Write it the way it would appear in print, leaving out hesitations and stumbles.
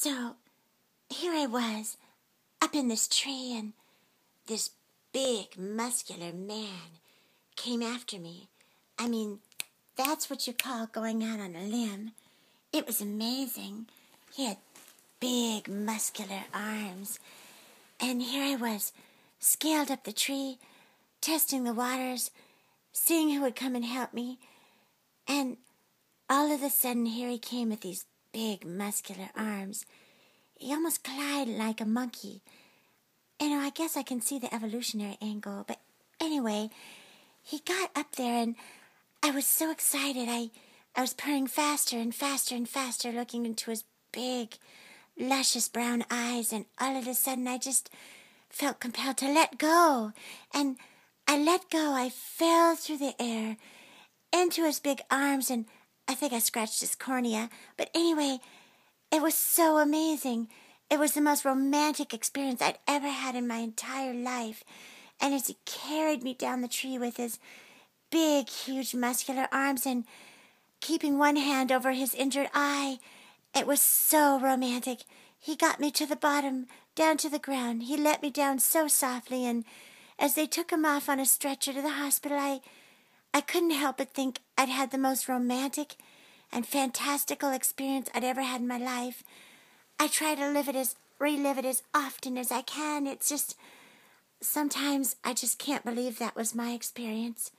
So here I was, up in this tree, and this big, muscular man came after me. I mean, that's what you call going out on a limb. It was amazing. He had big, muscular arms. And here I was, scaled up the tree, testing the waters, seeing who would come and help me. And all of a sudden, here he came with these big, muscular arms. He almost glided like a monkey. I guess I can see the evolutionary angle. But anyway, he got up there, and I was so excited. I was purring faster and faster and faster, looking into his big, luscious brown eyes. And all of a sudden, I just felt compelled to let go. And I let go. I fell through the air into his big arms, and I think I scratched his cornea. But anyway, it was so amazing. It was the most romantic experience I'd ever had in my entire life. And as he carried me down the tree with his big, huge, muscular arms and keeping one hand over his injured eye, it was so romantic. He got me to the bottom, down to the ground. He let me down so softly, and as they took him off on a stretcher to the hospital, I couldn't help but think I'd had the most romantic and fantastical experience I'd ever had in my life. I try to relive it as often as I can. It's just, sometimes I just can't believe that was my experience.